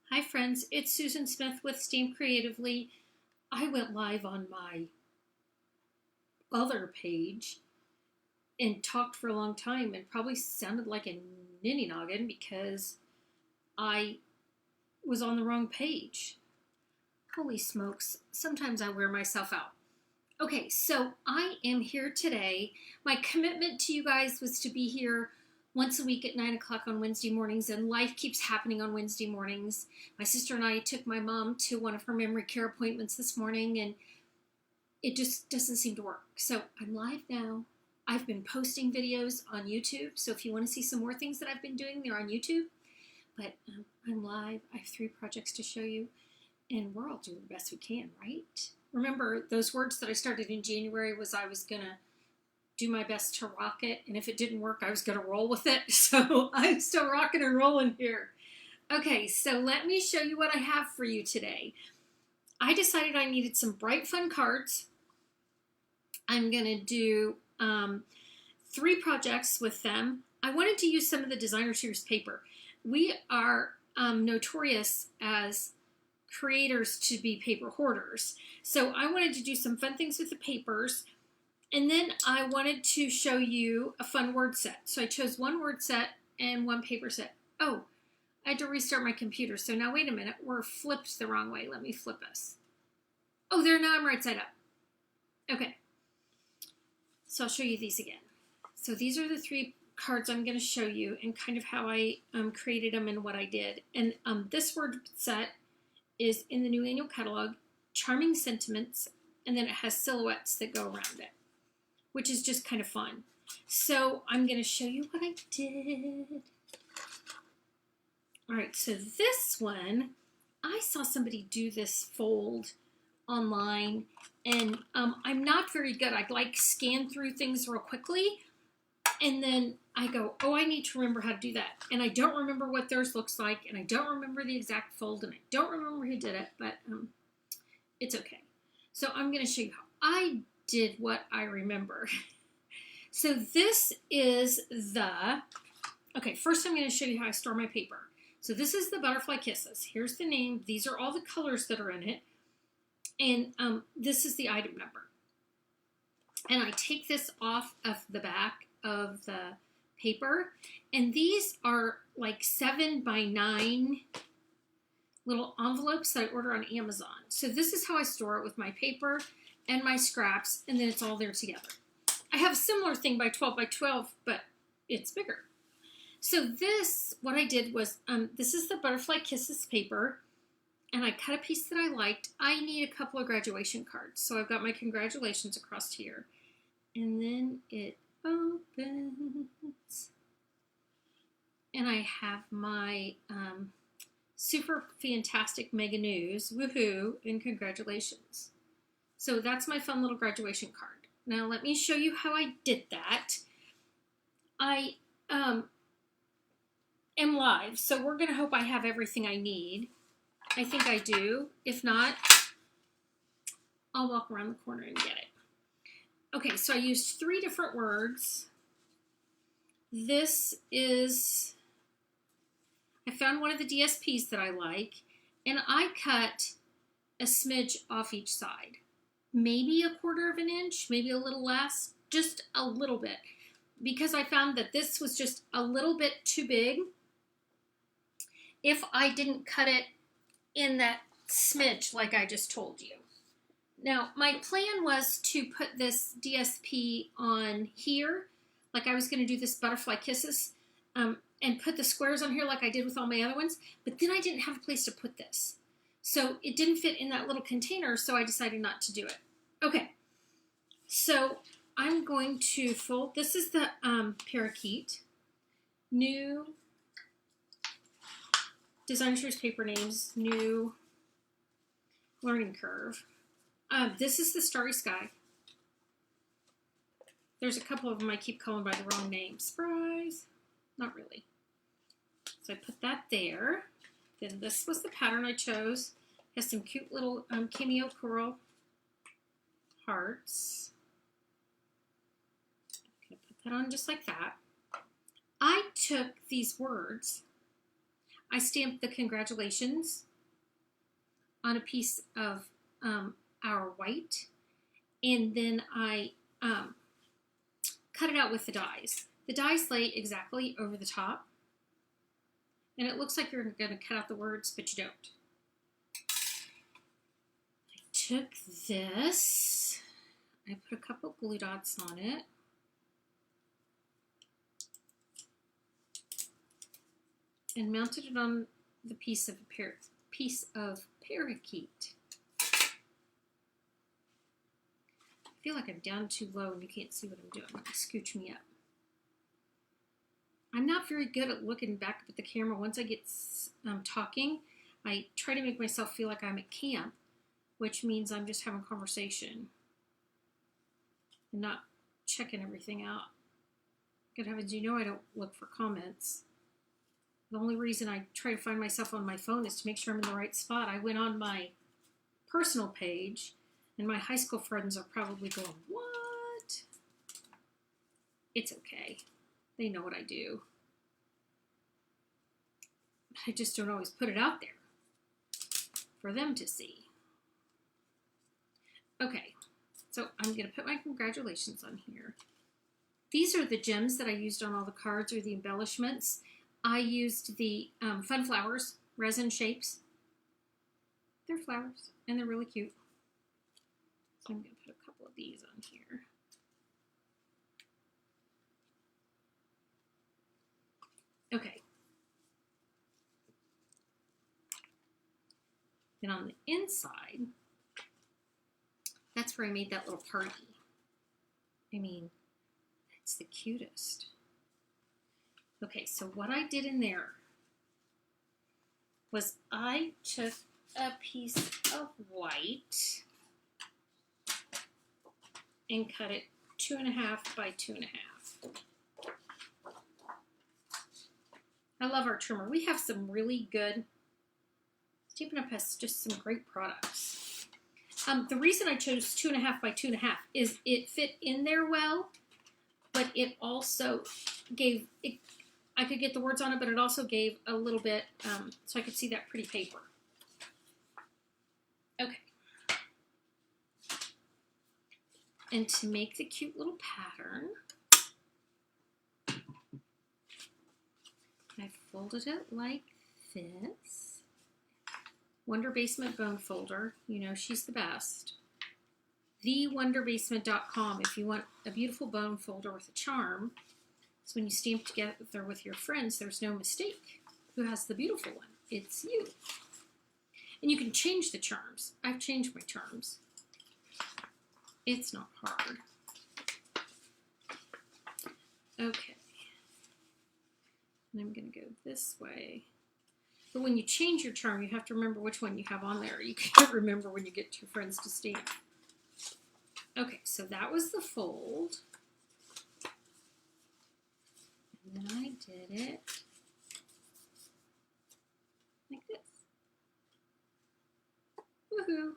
Hi friends, it's Susan Smith with StampCreatively. I went live on my other page and talked for a long time and probably sounded like a ninny noggin because I was on the wrong page. Holy smokes, sometimes I wear myself out. Okay, so I am here today. My commitment to you guys was to be here once a week at 9 o'clock on Wednesday mornings, and life keeps happening on Wednesday mornings. My sister and I took my mom to one of her memory care appointments this morning, and it just doesn't seem to work. So I'm live now. I've been posting videos on YouTube, so if you want to see some more things that I've been doing, they're on YouTube. But I'm live. I have 3 projects to show you, and we're all doing the best we can, right? Remember, those words that I started in January was I was going to do my best to rock it, and if it didn't work, I was going to roll with it. So I'm still rocking and rolling here. Okay, so let me show you what I have for you today. I decided I needed some bright, fun cards. I'm going to do 3 projects with them. I wanted to use some of the designer series paper. We are notorious as creators to be paper hoarders. So I wanted to do some fun things with the papers. And then I wanted to show you a fun word set. So I chose 1 word set and 1 paper set. Oh, I had to restart my computer. So now wait a minute. We're flipped the wrong way. Let me flip us. Oh, there, now I'm right side up. Okay. So I'll show you these again. So these are the 3 cards I'm going to show you and kind of how I created them and what I did. And this word set is in the new annual catalog, Charming Sentiments, and then it has silhouettes that go around it, which is just kind of fun. So I'm going to show you what I did. All right, so this one, I saw somebody do this fold online, and I'm not very good. I'd like scan through things real quickly, and then I go, oh, I need to remember how to do that. And I don't remember what theirs looks like, and I don't remember the exact fold, and I don't remember who did it, but it's okay. So I'm going to show you how I did what I remember. So this is okay, first I'm going to show you how I store my paper. So this is the Butterfly Kisses. Here's the name. These are all the colors that are in it. And this is the item number. And I take this off of the back of the paper. And these are like 7 by 9 little envelopes that I order on Amazon. So this is how I store it with my paper and my scraps, and then it's all there together. I have a similar thing by 12 by 12, but it's bigger. So this, what I did was, this is the Butterfly Kisses paper, and I cut a piece that I liked. I need a couple of graduation cards, so I've got my congratulations across here. And then it opens, and I have my super fantastic mega news, woohoo, and congratulations. So that's my fun little graduation card. Now let me show you how I did that. I am live, so we're going to hope I have everything I need. I think I do. If not, I'll walk around the corner and get it. Okay, so I used 3 different words. This is, I found one of the DSPs that I like, and I cut a smidge off each side. Maybe a 1/4 of an inch, maybe a little less, just a little bit. Because I found that this was just a little bit too big if I didn't cut it in that smidge like I just told you. Now, my plan was to put this DSP on here, like I was going to do this Butterfly Kisses, and put the squares on here like I did with all my other ones, but then I didn't have a place to put this. So it didn't fit in that little container, so I decided not to do it. Okay, so I'm going to fold. This is the parakeet. New designer series paper names, new learning curve. This is the Starry Sky. There's a couple of them I keep calling by the wrong name. Surprise! Not really. So I put that there. Then this was the pattern I chose. It has some cute little cameo coral hearts. I'm going to put that on just like that. I took these words. I stamped the congratulations on a piece of our white, and then I cut it out with the dies. The dies lay exactly over the top, and it looks like you're going to cut out the words, but you don't. I took this, I put a couple glue dots on it, and mounted it on the piece of parakeet. I feel like I'm down too low and you can't see what I'm doing. Scooch me up. I'm not very good at looking back at the camera. Once I get talking, I try to make myself feel like I'm at camp, which means I'm just having a conversation and not checking everything out. Good heavens, you know I don't look for comments. The only reason I try to find myself on my phone is to make sure I'm in the right spot. I went on my personal page, and my high school friends are probably going, what? It's okay. They know what I do. I just don't always put it out there for them to see. Okay, so I'm going to put my congratulations on here. These are the gems that I used on all the cards, or the embellishments. I used the Fun Flowers resin shapes. They're flowers, and they're really cute. So I'm going to put a couple of these on here. Okay. Then on the inside, that's where I made that little party. I mean, it's the cutest. Okay, so what I did in there was I took a piece of white and cut it 2.5 by 2.5. I love our trimmer. We have some really good, Stampin' Up! Has just some great products. The reason I chose 2.5 by 2.5 is it fit in there well, but it also gave, I could get the words on it, but it also gave a little bit, so I could see that pretty paper. Okay. And to make the cute little pattern, I folded it like this. Wonder Basement Bone Folder, you know she's the best. TheWonderBasement.com if you want a beautiful bone folder with a charm. So when you stamp together with your friends, there's no mistake who has the beautiful one. It's you. And you can change the charms. I've changed my charms. It's not hard. Okay. And I'm going to go this way. But when you change your charm, you have to remember which one you have on there. You can't remember when you get to your friends to stamp. Okay, so that was the fold. And then I did it like this. Woohoo!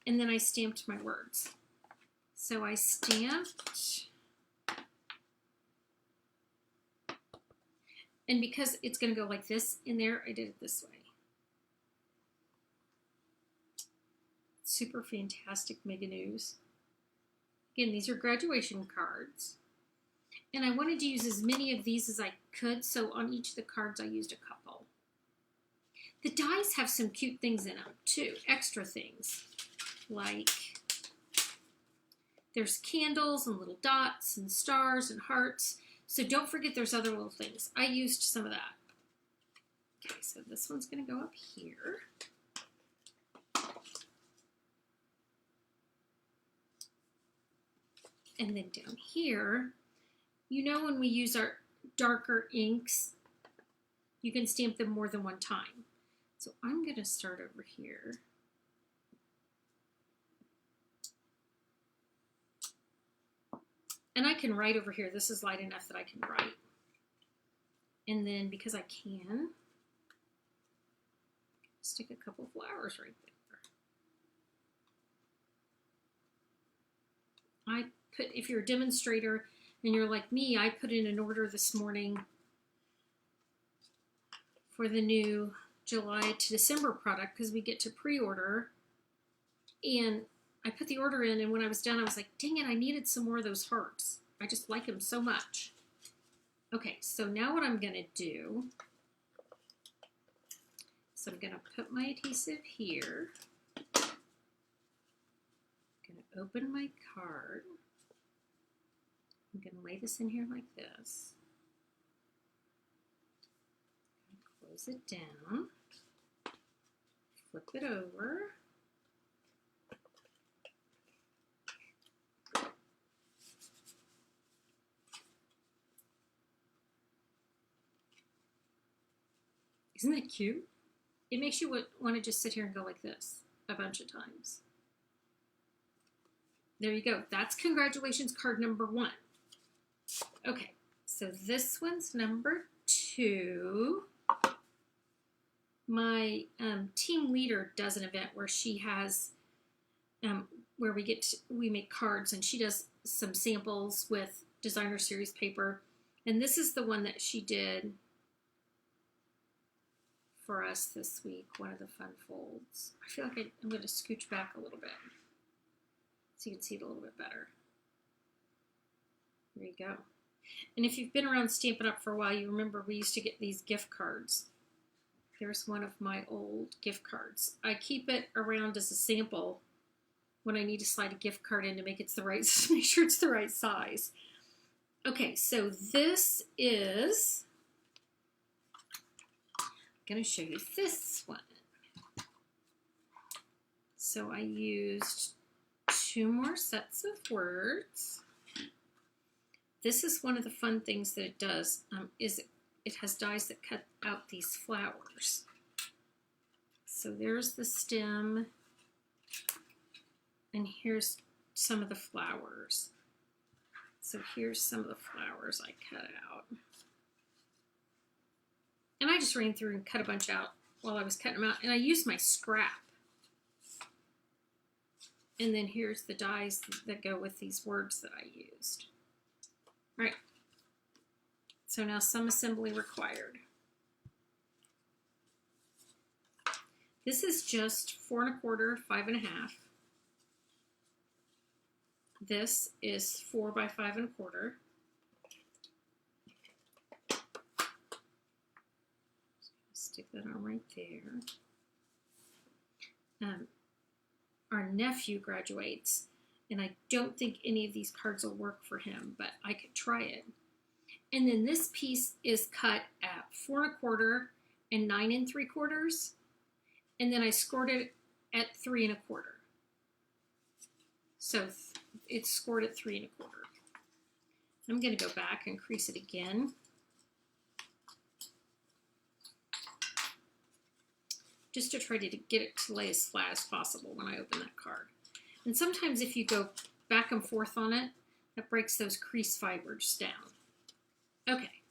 And then I stamped my words. So I stamped, and because it's going to go like this in there, I did it this way. Super fantastic mega news. Again, these are graduation cards. And I wanted to use as many of these as I could, so on each of the cards I used a couple. The dies have some cute things in them too, extra things. Like there's candles and little dots and stars and hearts. So don't forget there's other little things. I used some of that. Okay, so this one's going to go up here. And then down here, you know when we use our darker inks, you can stamp them more than one time. So I'm going to start over here. And I can write over here. This is light enough that I can write. And then because I can, stick a couple flowers right there. I put, if you're a demonstrator and you're like me, I put in an order this morning for the new July to December product because we get to pre-order. And I put the order in, and when I was done, I was like, dang it, I needed some more of those hearts. I just like them so much. Okay, so now what I'm going to do, so I'm going to put my adhesive here. I'm going to open my card. I'm going to lay this in here like this. Close it down. Flip it over. Isn't that cute? It makes you want to just sit here and go like this a bunch of times. There you go. That's congratulations card number 1. Okay, so this one's number 2. My team leader does an event where she has, where we make cards, and she does some samples with designer series paper. And this is the one that she did for us this week, one of the fun folds. I feel like I'm going to scooch back a little bit so you can see it a little bit better. There you go. And if you've been around Stampin' Up! For a while, you remember we used to get these gift cards. There's one of my old gift cards. I keep it around as a sample when I need to slide a gift card in to make it's the right, make sure it's the right size. Okay, so this is, I'm going to show you this one. So I used 2 more sets of words. This is one of the fun things that it does, is it has dies that cut out these flowers. So there's the stem, and here's some of the flowers. So here's some of the flowers I cut out. And I just ran through and cut a bunch out while I was cutting them out, and I used my scrap. And then here's the dies that go with these words that I used. All right, so now some assembly required. This is just 4 1/4, 5 1/2. This is 4 by 5 1/4. Stick that on right there. Our nephew graduates, and I don't think any of these cards will work for him, but I could try it. And then this piece is cut at 4 1/4 and 9 3/4, and then I scored it at 3 1/4. So it's scored at 3 1/4. I'm going to go back and crease it again. Just to try to get it to lay as flat as possible when I open that card. And sometimes if you go back and forth on it, that breaks those crease fibers down. Okay,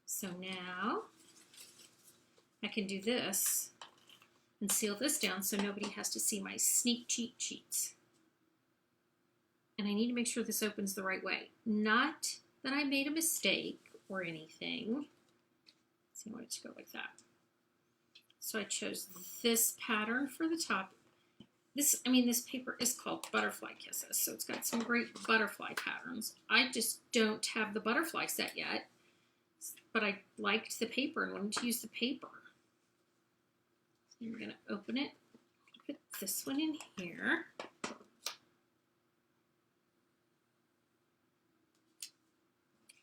so now I can do this and seal this down so nobody has to see my sneak cheat sheets. And I need to make sure this opens the right way. Not that I made a mistake or anything. So I want it to go like that. So I chose this pattern for the top. This paper is called Butterfly Kisses, so it's got some great butterfly patterns. I just don't have the butterfly set yet, but I liked the paper and wanted to use the paper. So I'm going to open it, put this one in here.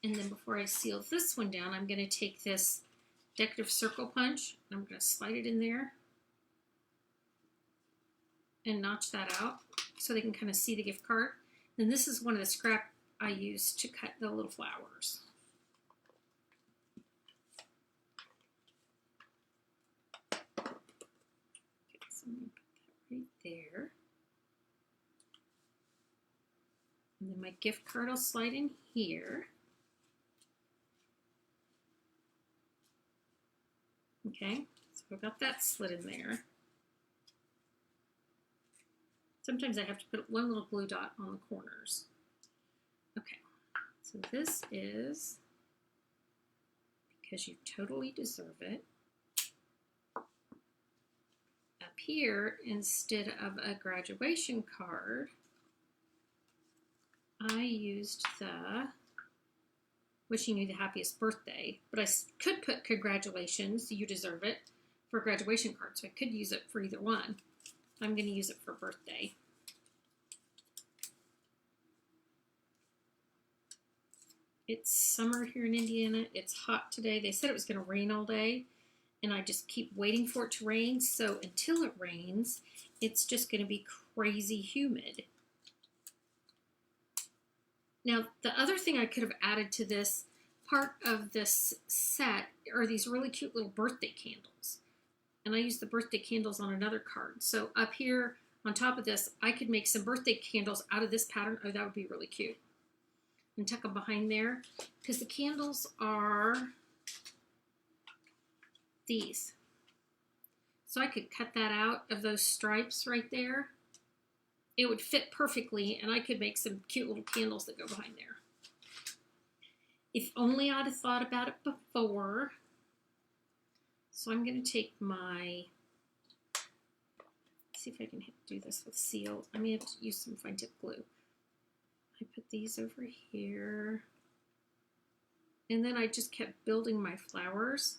And then before I seal this one down, I'm going to take this decorative circle punch, and I'm going to slide it in there and notch that out so they can kind of see the gift card. And this is one of the scrap I used to cut the little flowers. Okay, so I'm going to put that right there. And then my gift card will slide in here. Okay, so I've got that slid in there. Sometimes I have to put one little glue dot on the corners. Okay, so this is, because you totally deserve it. Up here, instead of a graduation card, I used the wishing you the happiest birthday, but I could put congratulations, you deserve it, for a graduation card, so I could use it for either one. I'm going to use it for birthday. It's summer here in Indiana. It's hot today. They said it was going to rain all day, and I just keep waiting for it to rain, so until it rains, it's just going to be crazy humid. Now, the other thing I could have added to this part of this set are these really cute little birthday candles. And I used the birthday candles on another card. So up here on top of this, I could make some birthday candles out of this pattern. Oh, that would be really cute. And tuck them behind there, because the candles are these. So I could cut that out of those stripes right there. It would fit perfectly, and I could make some cute little candles that go behind there. If only I'd have thought about it before. So I'm going to take my, see if I can do this with seal. I may have to use some fine tip glue. I put these over here. And then I just kept building my flowers.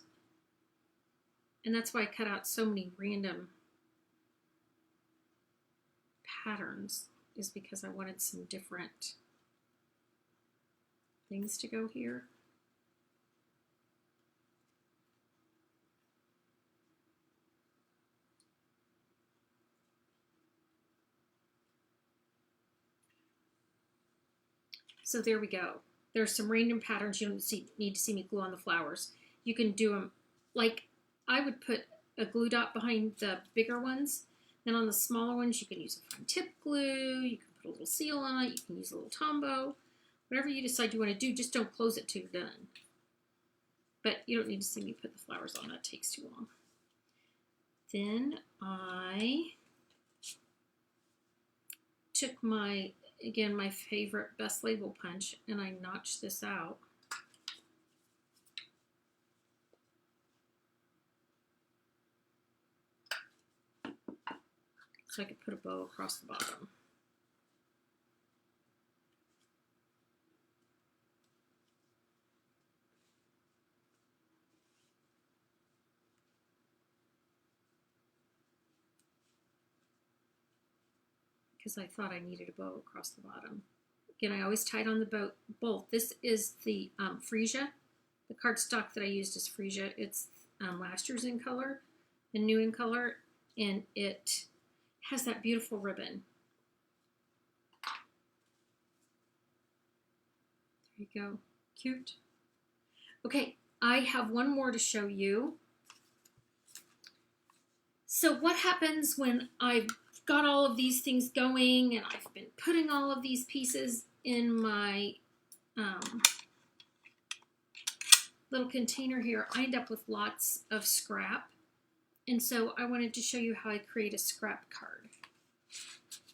And that's why I cut out so many random patterns, is because I wanted some different things to go here. So there we go. There's some random patterns. You don't need to see me glue on the flowers. You can do them like I would put a glue dot behind the bigger ones. Then on the smaller ones, you can use a fine tip glue. You can put a little seal on it. You can use a little Tombow. Whatever you decide you want to do, just don't close it till you're done. But you don't need to see me put the flowers on. That takes too long. Then I took my, again, my favorite best label punch, and I notched this out. So I could put a bow across the bottom. Because I thought I needed a bow across the bottom. Again, I always tied on the bolt. This is the freesia. The cardstock that I used is freesia. It's last year's in color and new in color, and it has that beautiful ribbon. There you go. Cute. Okay, I have one more to show you. So what happens when I've got all of these things going and I've been putting all of these pieces in my little container here, I end up with lots of scrap. And so I wanted to show you how I create a scrap card.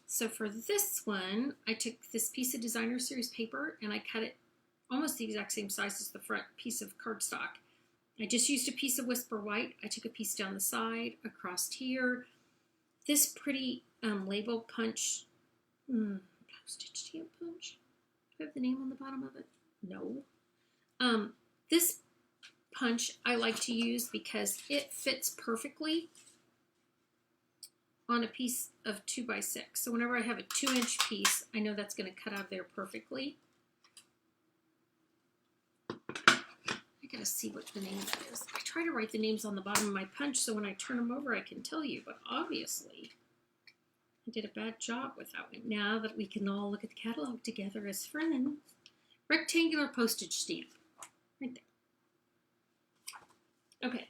So for this one, I took this piece of designer series paper and I cut it almost the exact same size as the front piece of cardstock. I just used a piece of Whisper White. I took a piece down the side, across here. This pretty label punch, postage stamp punch. Do I have the name on the bottom of it? No. This punch I like to use because it fits perfectly on a piece of 2x6. So whenever I have a 2-inch piece, I know that's going to cut out of there perfectly. I gotta see what the name of that is. I try to write the names on the bottom of my punch so when I turn them over I can tell you, but obviously I did a bad job with that one. Now that we can all look at the catalog together as friends. Rectangular postage stamp. Right there. Okay.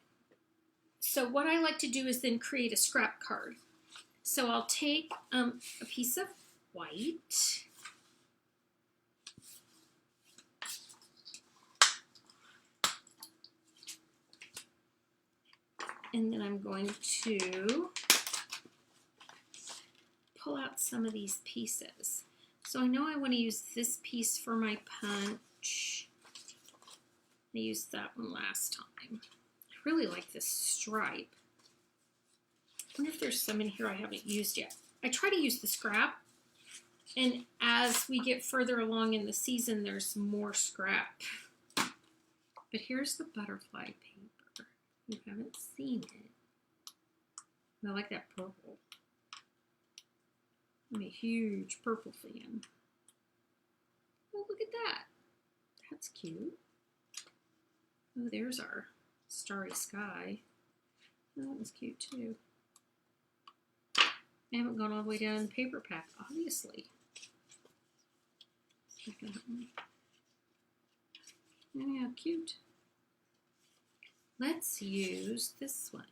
So what I like to do is then create a scrap card. So I'll take a piece of white. And then I'm going to pull out some of these pieces. So I know I want to use this piece for my punch. I used that one last time. I really like this stripe. I wonder if there's some in here I haven't used yet. I try to use the scrap, and as we get further along in the season, there's more scrap. But here's the butterfly paper. You haven't seen it. I like that purple. I'm a huge purple fan. Oh, look at that. That's cute. Oh, there's our starry sky. Oh, that was cute too. I haven't gone all the way down in the paper pack, obviously. Second one. Yeah, cute. Let's use this one.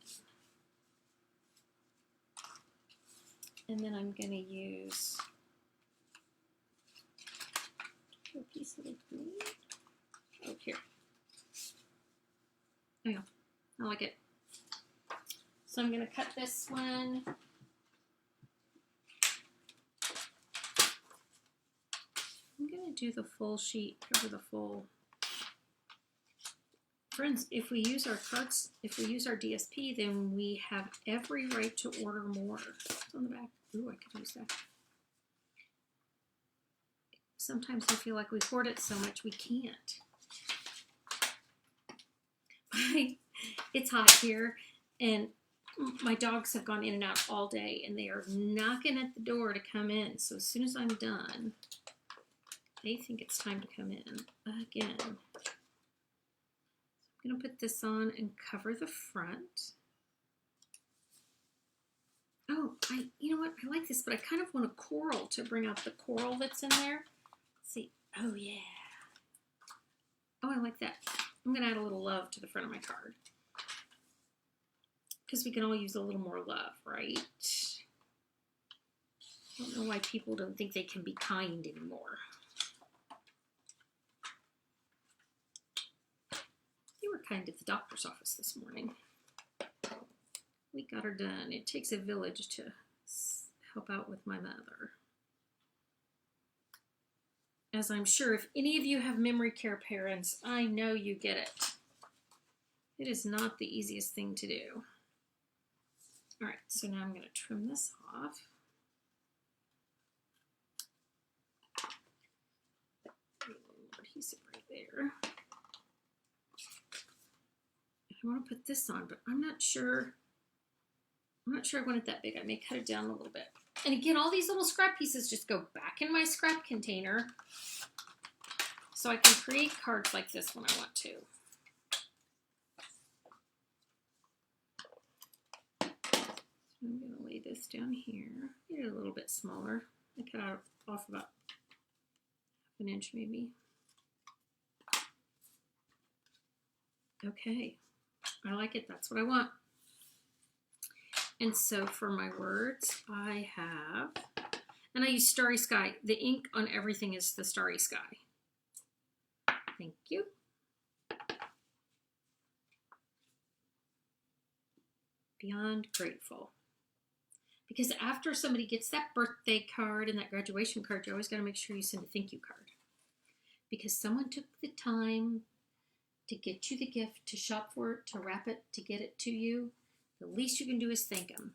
And then I'm going to use a piece of the green. Oh, here. Oh, yeah. I like it. So I'm going to cut this one. I'm going to do the full sheet, cover the full. Friends, if we use our cards, if we use our DSP, then we have every right to order more. It's on the back. Ooh, I could use that. Sometimes I feel like we hoard it so much we can't. It's hot here, and my dogs have gone in and out all day, and they are knocking at the door to come in. So as soon as I'm done, they think it's time to come in again. I'm going to put this on and cover the front. Oh, you know what? I like this, but I kind of want a coral to bring out the coral that's in there. Let's see. Oh, yeah. Oh, I like that. I'm going to add a little love to the front of my card. Because we can all use a little more love, right? I don't know why people don't think they can be kind anymore. You were kind at the doctor's office this morning. We got her done. It takes a village to help out with my mother. As I'm sure if any of you have memory care parents, I know you get it. It is not the easiest thing to do. All right, so now I'm going to trim this off. A little more adhesive right there. I want to put this on, but I'm not sure I want it that big. I may cut it down a little bit. And again, all these little scrap pieces just go back in my scrap container so I can create cards like this when I want to. So I'm going to lay this down here. Get it a little bit smaller. I cut out off about half an inch maybe. Okay. I like it. That's what I want. And so for my words, I have, and I use Starry Sky. The ink on everything is the Starry Sky. Thank you. Beyond grateful. Because after somebody gets that birthday card and that graduation card, you always got to make sure you send a thank you card. Because someone took the time to get you the gift, to shop for it, to wrap it, to get it to you. The least you can do is thank them.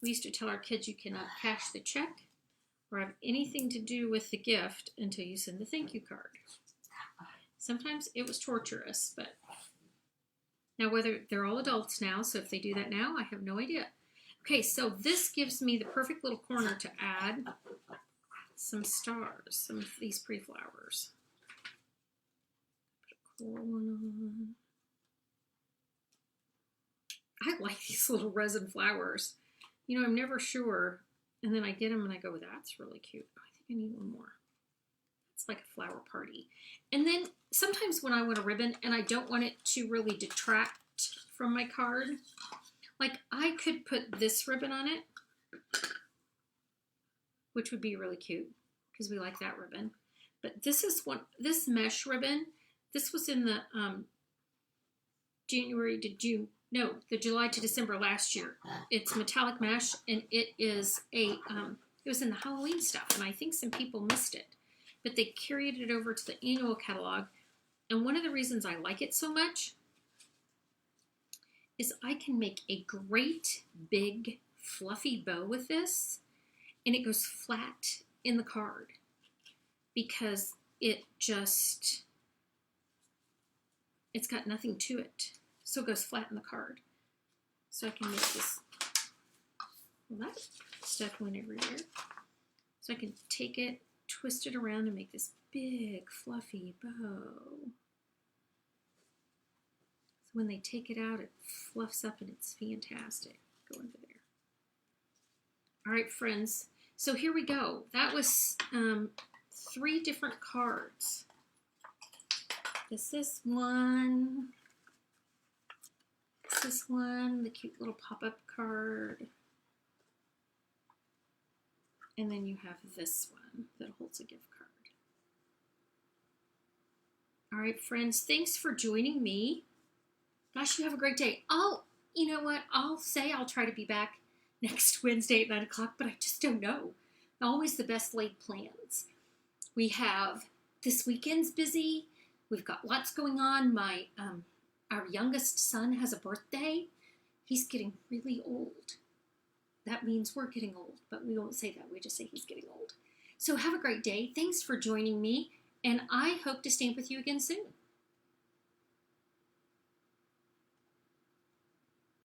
We used to tell our kids you cannot cash the check or have anything to do with the gift until you send the thank you card. Sometimes it was torturous, but now whether they're all adults now, so if they do that now, I have no idea. Okay, so this gives me the perfect little corner to add some stars, some of these pretty flowers. Put a cool one on. I like these little resin flowers. You know, I'm never sure. And then I get them and I go, that's really cute. Oh, I think I need one more. It's like a flower party. And then sometimes when I want a ribbon and I don't want it to really detract from my card, like I could put this ribbon on it, which would be really cute because we like that ribbon. But this is this mesh ribbon. This was in the January to June. No, the July to December last year. It's metallic mesh, and it is it was in the Halloween stuff, and I think some people missed it. But they carried it over to the annual catalog, And one of the reasons I like it so much is I can make a great big fluffy bow with this, and it goes flat in the card because it's got nothing to it. So it goes flat in the card. So I can make this, well, that stuff went everywhere. So I can take it, twist it around, and make this big fluffy bow. So when they take it out, it fluffs up and it's fantastic. Go over there. All right, friends. So here we go. That was 3 different cards. This is one. This is one, the cute little pop-up card. And then you have this one that holds a gift card. All right, friends, thanks for joining me. Gosh, you have a great day. You know what? I'll say I'll try to be back next Wednesday at 9 o'clock, but I just don't know. Always the best laid plans. We have this weekend's busy. We've got lots going on. Our youngest son has a birthday. He's getting really old. That means we're getting old, but we won't say that. We just say he's getting old. So have a great day. Thanks for joining me, and I hope to stamp with you again soon.